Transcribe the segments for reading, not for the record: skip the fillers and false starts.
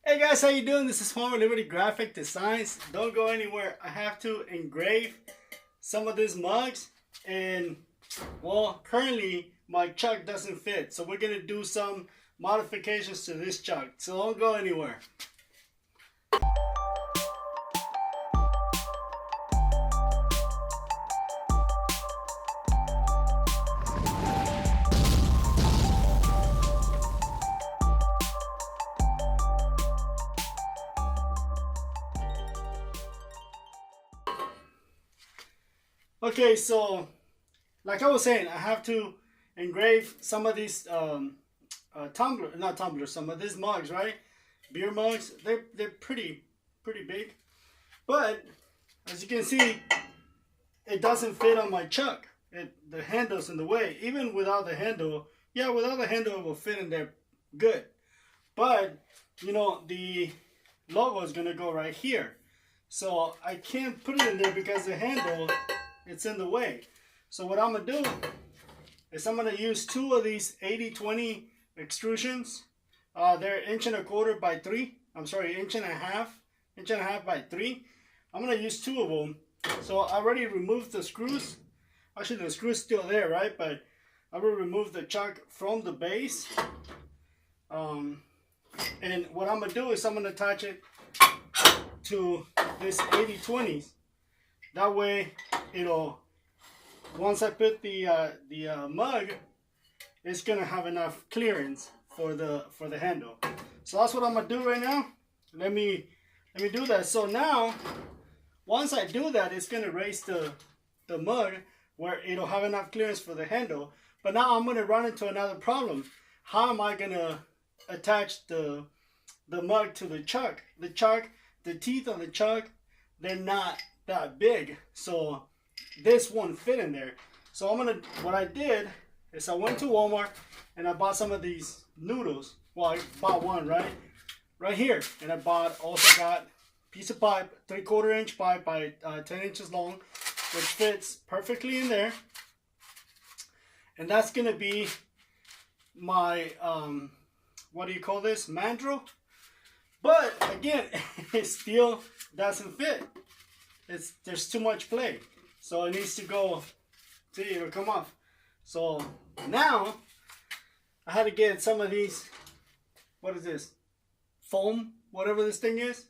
Hey guys, how you doing? This is Liberty Graphic Designs. Don't go anywhere. I have to engrave some of these mugs, and well, currently my chuck doesn't fit, so we're gonna do some modifications to this chuck. So don't go anywhere. Okay, so like I was saying, I have to engrave some of these some of these mugs, right? Beer mugs. They're pretty big, but as you can see, it doesn't fit on my chuck. The handle's in the way. Even without the handle, yeah, without the handle it will fit in there good. But you know, the logo is gonna go right here, so I can't put it in there because the handle, it's in the way. So what I'm gonna do is I'm gonna use two of these 80-20 extrusions. They're 1.25" by 3. I'm sorry, 1.5" by 3. I'm gonna use two of them. So I already removed the screws. Actually, the screw's still there, right? But I will remove the chuck from the base. And what I'm gonna do is I'm gonna attach it to this 80-20s. That way, it'll, once I put the mug, it's gonna have enough clearance for the handle. So that's what I'm gonna do right now. Let me do that. So now, once I do that, it's gonna raise the mug where it'll have enough clearance for the handle. But now I'm gonna run into another problem. How am I gonna attach the mug to the chuck? The teeth on the chuck, they're not that big, so this won't fit in there. So what I did is I went to Walmart and I bought some of these noodles. Well, I bought one right here, and I also got a piece of pipe, 3/4 inch pipe by 10 inches long, which fits perfectly in there. And that's gonna be my what do you call this, mandrel? But again, it still doesn't fit. There's too much play, so it needs to go. See, it'll come off. So now I had to get some of these. What is this? Foam, whatever this thing is,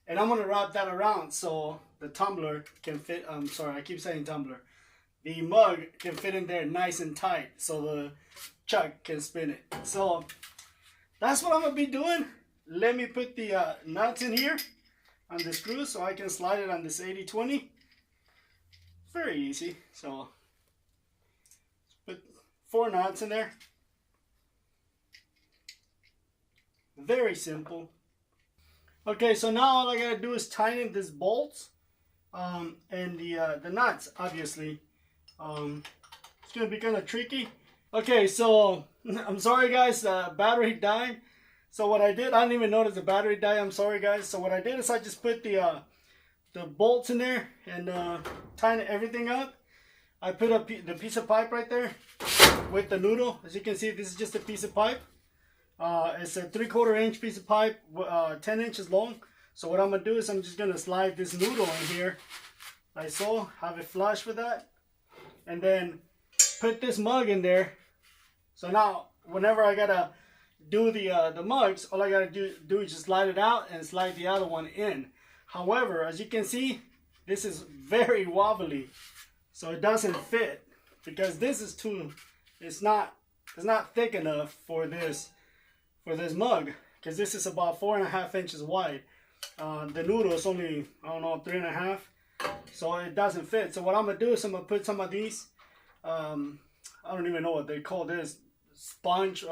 and I'm gonna wrap that around so the tumbler can fit. I'm sorry, I keep saying tumbler. The mug can fit in there nice and tight, so the chuck can spin it. So that's what I'm gonna be doing. Let me put the nuts in here on the screw so I can slide it on this 80-20. Very easy. So put 4 nuts in there. Very simple. Okay, so now all I gotta do is tighten these bolts and the nuts. Obviously, it's gonna be kind of tricky. Okay, so I'm sorry guys, the battery died. So what I did, I didn't even notice the battery died. I'm sorry guys. So what I did is I just put the bolts in there and tighten everything up. I put up the piece of pipe right there with the noodle. As you can see, this is just a piece of pipe. It's a 3/4 inch piece of pipe, 10 inches long. So what I'm gonna do is I'm just gonna slide this noodle in here, like so, have it flush with that, and then put this mug in there. So now, whenever I gotta do the mugs, all I gotta do is just slide it out and slide the other one in. However, as you can see, this is very wobbly, so it doesn't fit because this is it's not thick enough for this mug, because this is about 4.5 inches wide. The noodle is only, I don't know, 3.5, so it doesn't fit. So what I'm gonna do is I'm gonna put some of these I don't even know what they call this, sponge,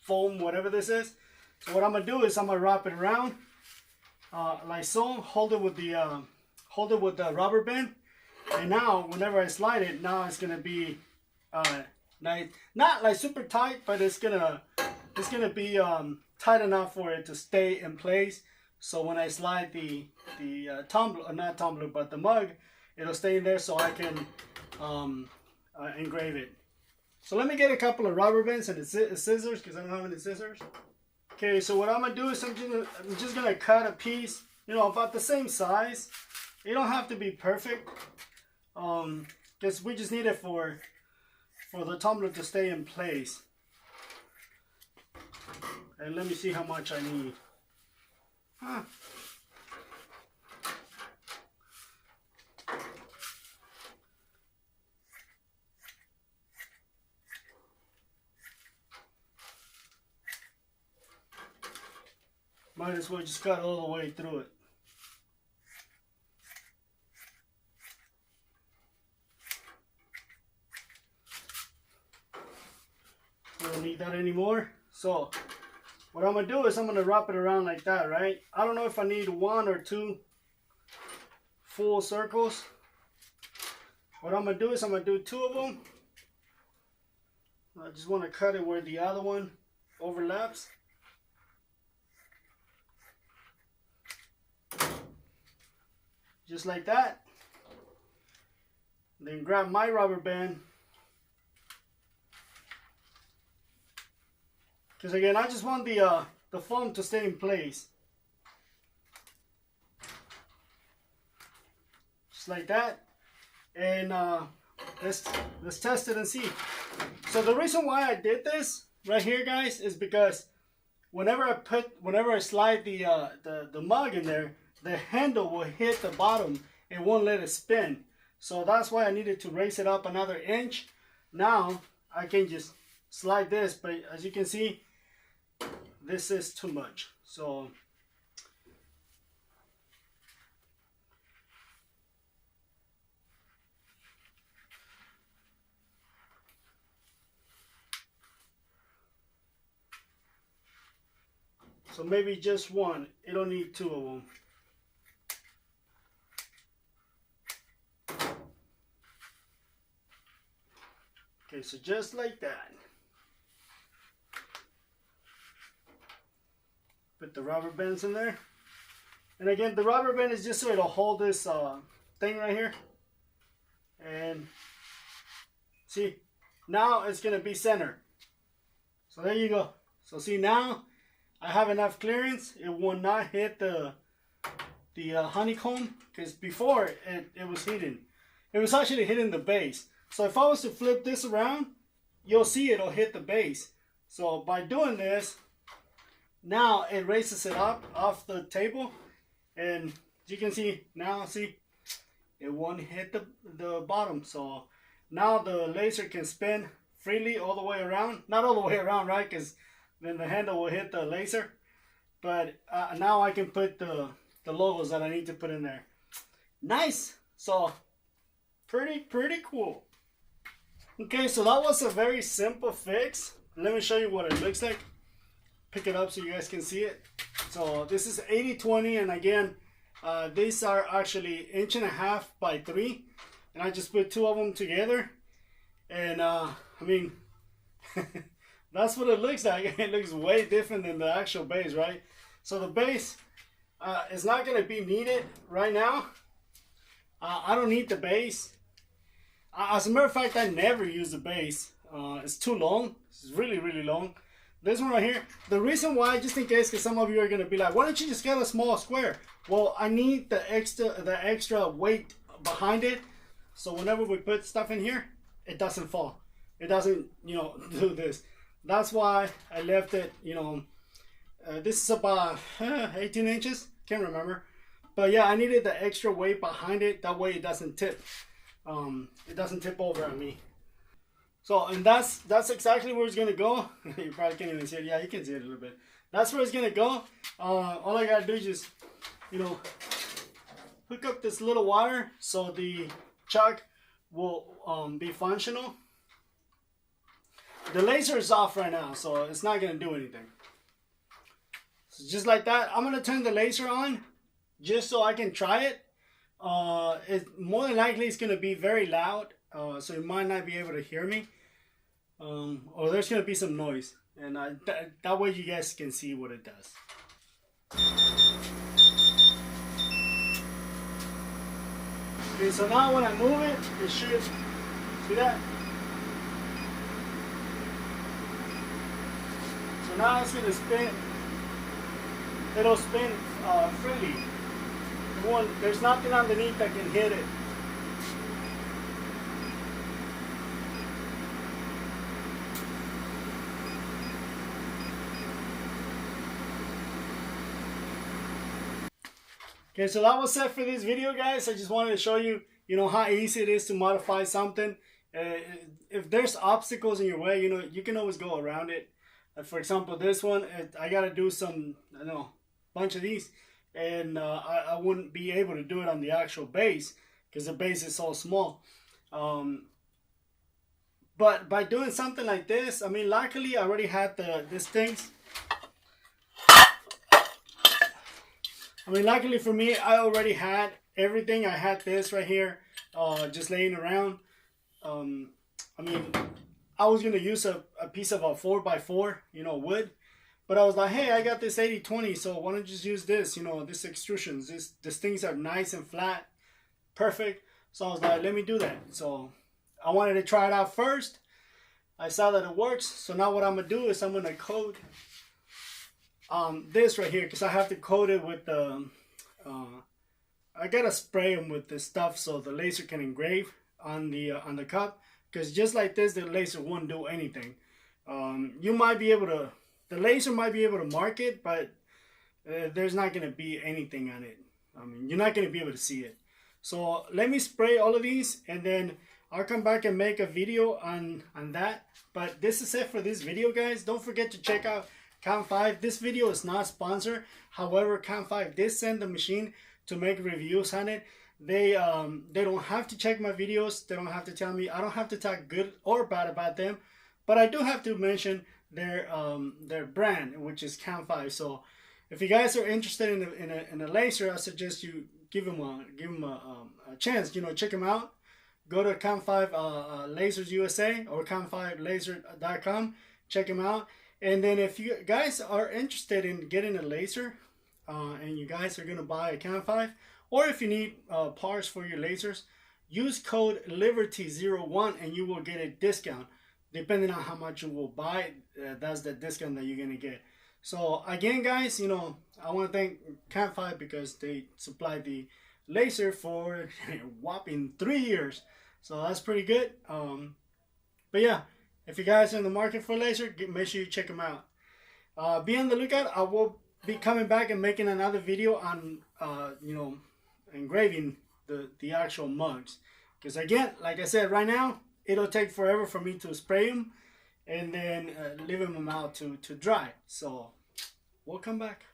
foam, whatever this is. So what I'm gonna do is I'm gonna wrap it around like so, hold it with the rubber band, and now whenever I slide it, now it's gonna be nice, not like super tight, but it's gonna be tight enough for it to stay in place. So when I slide the tumbler, or not tumbler, but the mug, it'll stay in there so I can engrave it. So let me get a couple of rubber bands and scissors, because I don't have any scissors. Okay, so what I'm gonna do is I'm just gonna cut a piece, you know, about the same size. It don't have to be perfect, because we just need it for the tumbler to stay in place. And let me see how much I need. Might as well just cut all the way through it. We don't need that anymore. So what I'm gonna do is I'm gonna wrap it around like that, right? I don't know if I need 1 or 2 full circles. What I'm gonna do is I'm gonna do 2 of them. I just want to cut it where the other one overlaps. Just like that. Then grab my rubber band. Because again, I just want the foam to stay in place. Just like that. And let's test it and see. So the reason why I did this right here, guys, is because whenever I slide the mug in there, the handle will hit the bottom and won't let it spin. So that's why I needed to raise it up another inch. Now I can just slide this, but as you can see, this is too much. So maybe just 1. You don't need 2 of them. Okay, so just like that. Put the rubber bands in there. And again, the rubber band is just so it'll hold this thing right here. And see, now it's gonna be center. So there you go. So see, now I have enough clearance. It will not hit the honeycomb, because before it was hitting. It was actually hitting the base. So if I was to flip this around, you'll see it'll hit the base. So by doing this, now it raises it up off the table, and you can see now, see, it won't hit the bottom. So now the laser can spin freely all the way around. Not all the way around, right? Because then the handle will hit the laser. But now I can put the logos that I need to put in there. Nice. So pretty cool. Okay, so that was a very simple fix. Let me show you what it looks like. Pick it up so you guys can see it. So this is 80/20, and again, these are actually 1.5 by 3, and I just put 2 of them together, and I mean, that's what it looks like. It looks way different than the actual base, right? So the base is not going to be needed right now. I don't need the base. As a matter of fact, I never use the base. It's too long. It's really long. This one right here, the reason why, just in case, because some of you are going to be like, why don't you just get a small square? Well, I need the extra weight behind it, so whenever we put stuff in here, it doesn't fall. It doesn't, you know, do this. That's why I left it, you know, this is about 18 inches, can't remember. But yeah, I needed the extra weight behind it, that way it doesn't tip. It doesn't tip over on me. So, and that's exactly where it's gonna go. You probably can't even see it. Yeah, you can see it a little bit. That's where it's gonna go. All I gotta do is just, you know, hook up this little wire so the chuck will be functional. The laser is off right now, so it's not gonna do anything. So just like that, I'm gonna turn the laser on just so I can try it. More than likely it's gonna be very loud, so you might not be able to hear me, or there's gonna be some noise, and that way you guys can see what it does. Okay, so now when I move it, it should, see that? So now it's gonna spin it'll spin freely. There's nothing underneath that can hit it. Okay, so that was it for this video, guys. I just wanted to show you, how easy it is to modify something. If there's obstacles in your way, you can always go around it. For example, this one, I gotta do some, bunch of these, and I wouldn't be able to do it on the actual base because the base is so small. But by doing something like this, I mean, luckily I already had these things. I mean, luckily for me, I already had everything. I had this right here, just laying around. I mean, I was gonna use a piece of a 4x4, wood, but I was like, hey, I got this 80/20, so why don't you just use this, this extrusions. These things are nice and flat, perfect. So I was like, let me do that. So I wanted to try it out first. I saw that it works. So now what I'm gonna do is I'm gonna coat this right here, because I have to coat it with the I gotta spray them with this stuff so the laser can engrave on the cup, because just like this, the laser won't do anything. You might be able to, the laser might be able to mark it, but there's not gonna be anything on it. I mean, you're not gonna be able to see it. So let me spray all of these, and then I'll come back and make a video on that. But this is it for this video, guys. Don't forget to check out Camfivr. This video is not sponsored. However, Camfivr did send the machine to make reviews on it. They don't have to check my videos. They don't have to tell me. I don't have to talk good or bad about them. But I do have to mention their brand, which is Camfivr. So if you guys are interested in a laser, I suggest you give them a chance. Check them out. Go to Camfivr Lasers USA or camfivrlaser.com. Check them out. And then if you guys are interested in getting a laser, and you guys are going to buy a Camfivr, or if you need parts for your lasers, use code LIBERTY01 and you will get a discount. Depending on how much you will buy, that's the discount that you're going to get. So again, guys, I want to thank Camfivr because they supplied the laser for a whopping 3 years. So that's pretty good. But yeah. If you guys are in the market for a laser, make sure you check them out. Be on the lookout. I will be coming back and making another video on, engraving the actual mugs. Because again, like I said, right now, it'll take forever for me to spray them and then leaving them out to dry. So we'll come back.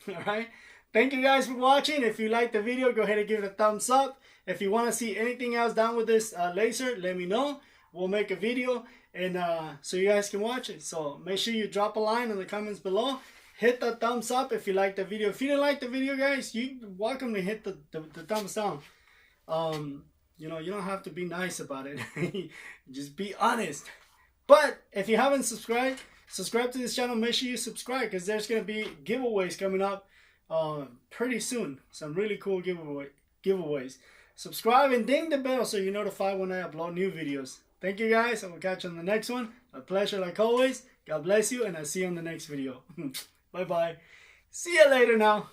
All right. Thank you guys for watching. If you liked the video, go ahead and give it a thumbs up. If you want to see anything else done with this laser, let me know. We'll make a video, and so you guys can watch it. So make sure you drop a line in the comments below. Hit the thumbs up if you like the video. If you didn't like the video, guys, you're welcome to hit the thumbs down. You don't have to be nice about it. Just be honest. But if you haven't subscribed to this channel, make sure you subscribe, because there's going to be giveaways coming up pretty soon. Some really cool giveaways. Subscribe and ding the bell so you're notified when I upload new videos. Thank you, guys. I will catch you on the next one. A pleasure like always. God bless you, and I'll see you on the next video. Bye-bye. See you later now.